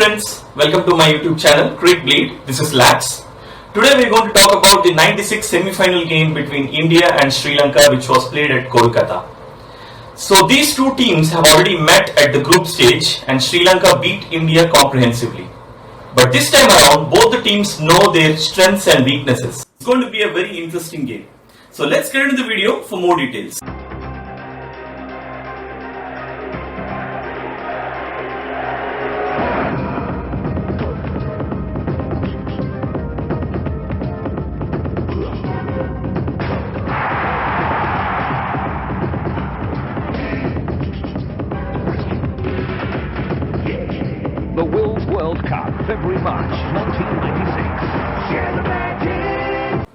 friends, welcome to my YouTube channel Cricket Bleed. This is Lax. Today we are going to talk about the 96 semi-final game between India and Sri Lanka, which was played at Kolkata. So these two teams have already met at the group stage and Sri Lanka beat India comprehensively. But this time around, both the teams know their strengths and weaknesses. It's going to be a very interesting game. So let's get into the video for more details. The World Cup, February-March 1996.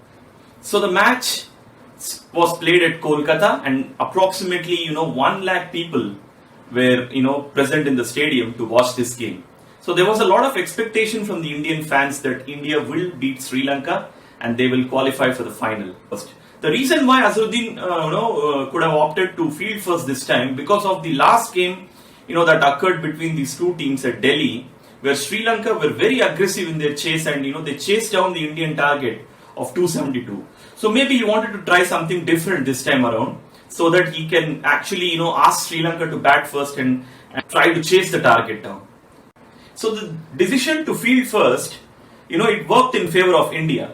So the match was played at Kolkata and approximately 1 lakh people were present in the stadium to watch this game. So there was a lot of expectation from the Indian fans that India will beat Sri Lanka and they will qualify for the final. The reason why Azharuddin could have opted to field first this time because of the last game that occurred between these two teams at Delhi, where Sri Lanka were very aggressive in their chase and they chased down the Indian target of 272. So maybe he wanted to try something different this time around so that he can actually ask Sri Lanka to bat first and try to chase the target down. So the decision to field first, it worked in favor of India.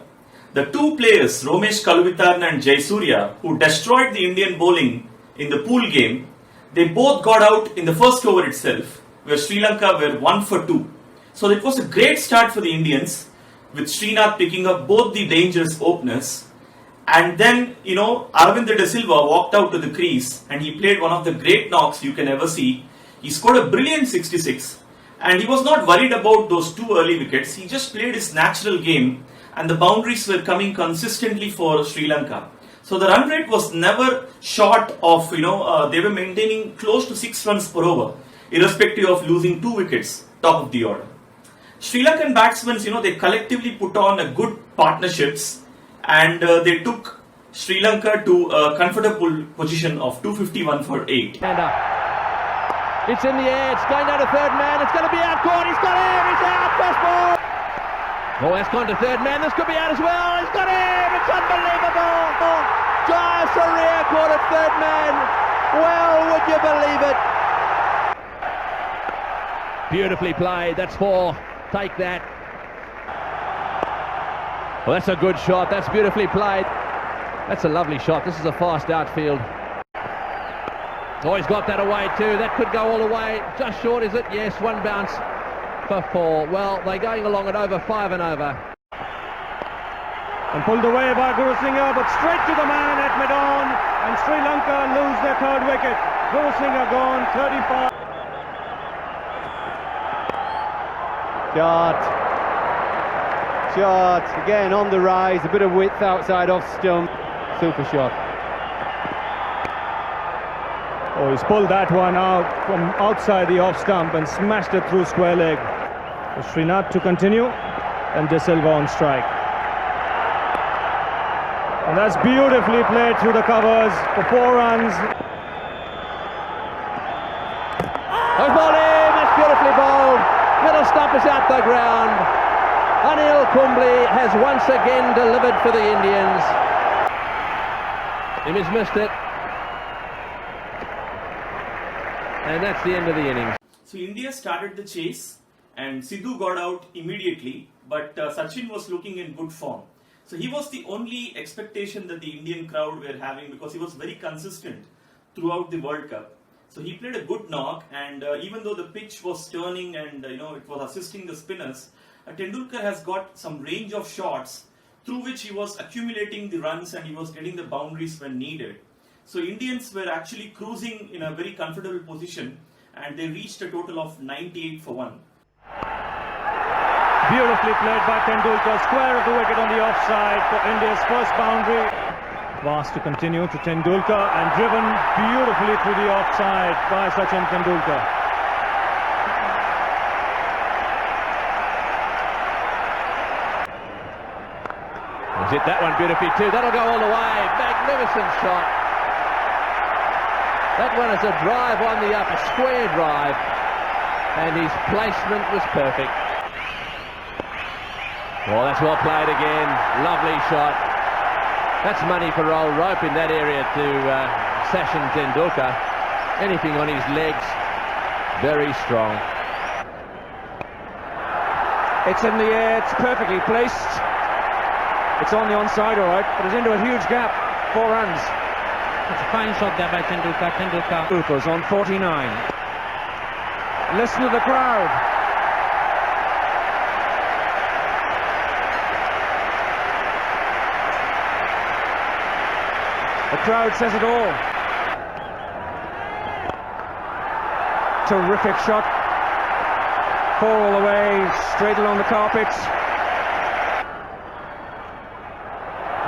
The two players, Romesh Kaluwitharana and Jayasuriya, who destroyed the Indian bowling in the pool game, they both got out in the first over itself, where Sri Lanka were 1 for 2. So it was a great start for the Indians, with Srinath picking up both the dangerous openers. And then, Aravinda De Silva walked out to the crease and he played one of the great knocks you can ever see. He scored a brilliant 66 and he was not worried about those two early wickets. He just played his natural game and the boundaries were coming consistently for Sri Lanka. So the run rate was never short of, they were maintaining close to 6 runs per over, irrespective of losing 2 wickets, top of the order. Sri Lankan batsmen, they collectively put on a good partnerships and they took Sri Lanka to a comfortable position of 251 for 8. And it's in the air, it's going down to third man, it's going to be out, caught, he's got him, he's out, first ball. Oh, that's gone to third man, this could be out as well, he's got him, it's unbelievable. Jayasuriya caught at third man, well, would you believe it? Beautifully played, that's 4, take that. Well, that's a good shot, that's beautifully played. That's a lovely shot, this is a fast outfield. Oh, he's got that away too, that could go all the way, just short is it? Yes, one bounce for 4. Well, they're going along at over 5 and over. And pulled away by Guru Singha, but straight to the man at mid-on, and Sri Lanka lose their third wicket. Guru Singha gone, 35. Shot, again on the rise, a bit of width outside off stump, super shot. Oh, he's pulled that one out from outside the off stump and smashed it through square leg. For Srinath to continue, and De Silva on strike. And that's beautifully played through the covers for 4 runs. There's ball in, that's beautifully bowled. Middle stump is out the ground. Anil Kumble has once again delivered for the Indians. He's missed it. And that's the end of the innings. So India started the chase and Sidhu got out immediately, but Sachin was looking in good form. So he was the only expectation that the Indian crowd were having because he was very consistent throughout the World Cup. So he played a good knock and even though the pitch was turning and it was assisting the spinners, Tendulkar has got some range of shots through which he was accumulating the runs and he was getting the boundaries when needed. So Indians were actually cruising in a very comfortable position and they reached a total of 98 for 1. Beautifully played by Tendulkar, square of the wicket on the offside for India's first boundary. Vast to continue to Tendulkar and driven beautifully through the offside by Sachin Tendulkar. He's hit that one beautifully too, that'll go all the way, magnificent shot. That one is a drive on the up, a square drive. and his placement was perfect. Well, that's well played again. Lovely shot. That's money for old rope in that area to Sachin Tendulkar. Anything on his legs, very strong. It's in the air, it's perfectly placed. It's on the onside, all right, but it's into a huge gap. 4 runs. It's a fine shot there by Tendulkar. Uthos on 49. Listen to the crowd. The crowd says it all. Terrific shot. 4 all the way, straight along the carpets.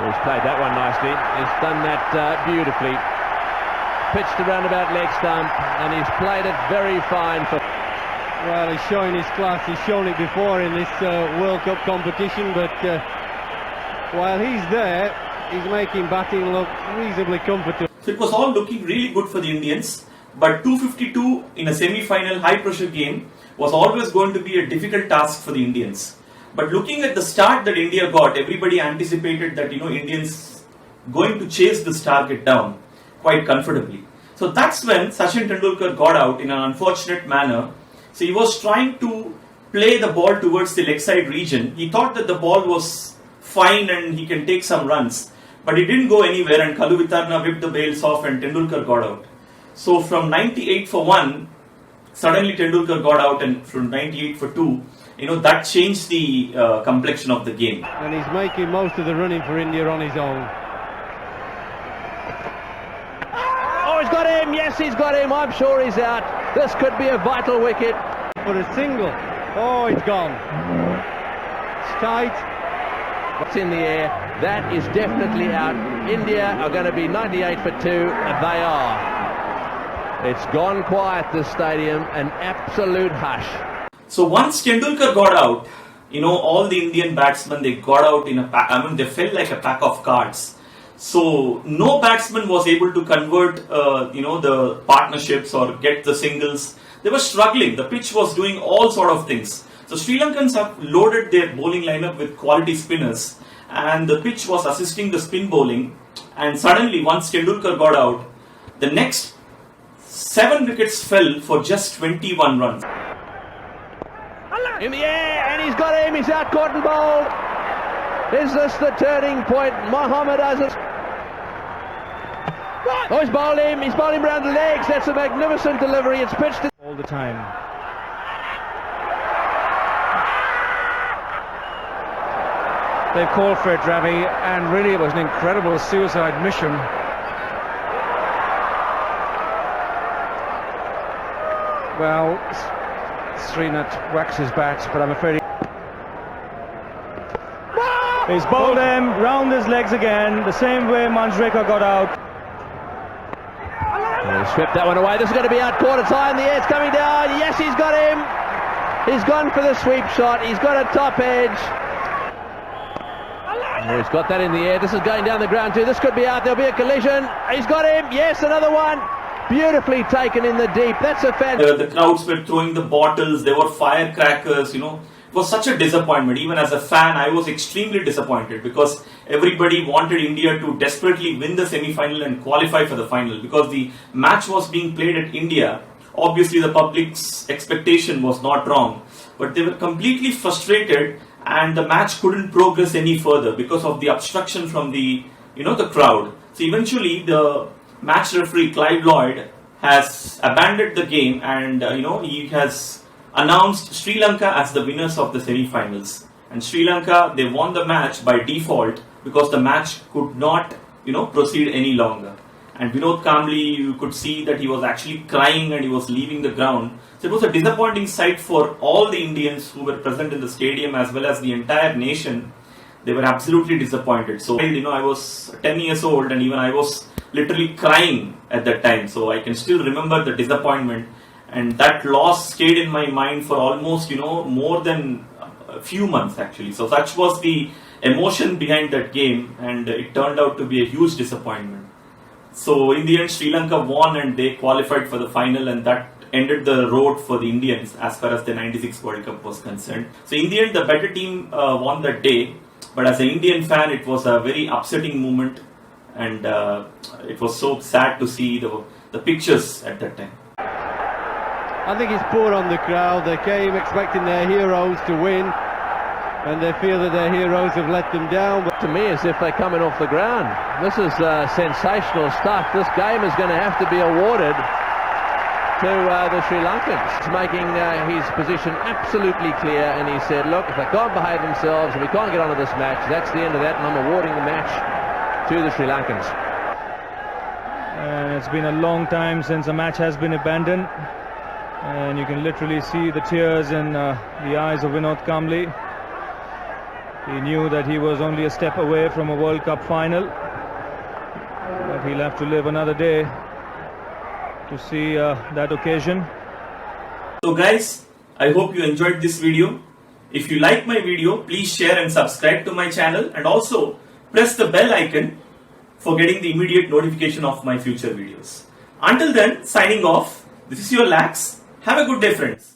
He's played that one nicely. He's done that beautifully. Pitched the roundabout leg stump, and he's played it very fine for. Well, he's showing his class. He's shown it before in this World Cup competition, but while he's there, he's making batting look reasonably comfortable. So it was all looking really good for the Indians, but 252 in a semi-final high-pressure game was always going to be a difficult task for the Indians. But looking at the start that India got, everybody anticipated that Indians going to chase this target down quite comfortably. So that's when Sachin Tendulkar got out in an unfortunate manner. So he was trying to play the ball towards the leg side region. He thought that the ball was fine and he can take some runs, but it didn't go anywhere, and Kaluvitarna whipped the bails off and Tendulkar got out. So from 98 for 1, suddenly Tendulkar got out, and from 98 for 2, that changed the complexion of the game. And he's making most of the running for India on his own. Oh, he's got him! Yes, he's got him! I'm sure he's out. This could be a vital wicket. For a single. Oh, it's gone. It's tight. What's in the air? That is definitely out. India are going to be 98 for 2, and they are. It's gone quiet, this stadium, an absolute hush. So once Tendulkar got out, all the Indian batsmen, they got out in a pack. They felt like a pack of cards. So no batsman was able to convert, the partnerships or get the singles. They were struggling. The pitch was doing all sort of things. So Sri Lankans have loaded their bowling lineup with quality spinners, and the pitch was assisting the spin bowling. And suddenly, once Tendulkar got out, the next 7 wickets fell for just 21 runs. In the air, and he's got him. He's out, caught and bowled. Is this the turning point? Mohammed Azhar. Oh, he's bowled him. He's bowled him round the legs. That's a magnificent delivery. It's pitched All the time. They've called for it, Ravi, and really it was an incredible suicide mission. Well, Srinath waxes bat, but I'm afraid he's bowled him round his legs again, the same way Manjrekar got out. He swept that one away. This is going to be out, caught. It's high in the air. It's coming down. Yes, he's got him. He's gone for the sweep shot. He's got a top edge. Oh, he's got that in the air. This is going down the ground too. This could be out. There'll be a collision. He's got him. Yes, another one. Beautifully taken in the deep. That's a The crowds were throwing the bottles. There were firecrackers. It was such a disappointment. Even as a fan, I was extremely disappointed because everybody wanted India to desperately win the semi-final and qualify for the final, because the match was being played at India. Obviously, the public's expectation was not wrong, but they were completely frustrated, and the match couldn't progress any further because of the obstruction from the crowd. So eventually, the match referee Clive Lloyd has abandoned the game, and he has announced Sri Lanka as the winners of the semi-finals. And Sri Lanka, they won the match by default because the match could not proceed any longer. And Vinod Kambli, you could see that he was actually crying and he was leaving the ground. So it was a disappointing sight for all the Indians who were present in the stadium, as well as the entire nation. They were absolutely disappointed. So I was 10 years old, and even I was literally crying at that time. So I can still remember the disappointment, and that loss stayed in my mind for almost more than a few months actually. So such was the emotion behind that game, and it turned out to be a huge disappointment. So in the end, Sri Lanka won and they qualified for the final, and that ended the road for the Indians as far as the 96 World Cup was concerned. So in the end, the better team won that day. But as an Indian fan, it was a very upsetting moment, and it was so sad to see the pictures at that time. I think it's poor on the crowd. They came expecting their heroes to win, and they feel that their heroes have let them down. But To me, as if they're coming off the ground. This is sensational stuff. This game is going to have to be awarded to the Sri Lankans. He's making his position absolutely clear, and he said, look, if they can't behave themselves and we can't get onto this match, that's the end of that, and I'm awarding the match to the Sri Lankans. And it's been a long time since a match has been abandoned, and you can literally see the tears in the eyes of Vinod Kamble. He knew that he was only a step away from a World Cup final, but he'll have to live another day to see that occasion. So guys, I hope you enjoyed this video. If you like my video, please share and subscribe to my channel, and also press the bell icon for getting the immediate notification of my future videos. Until then, signing off, this is your Lax. Have a good day, friends.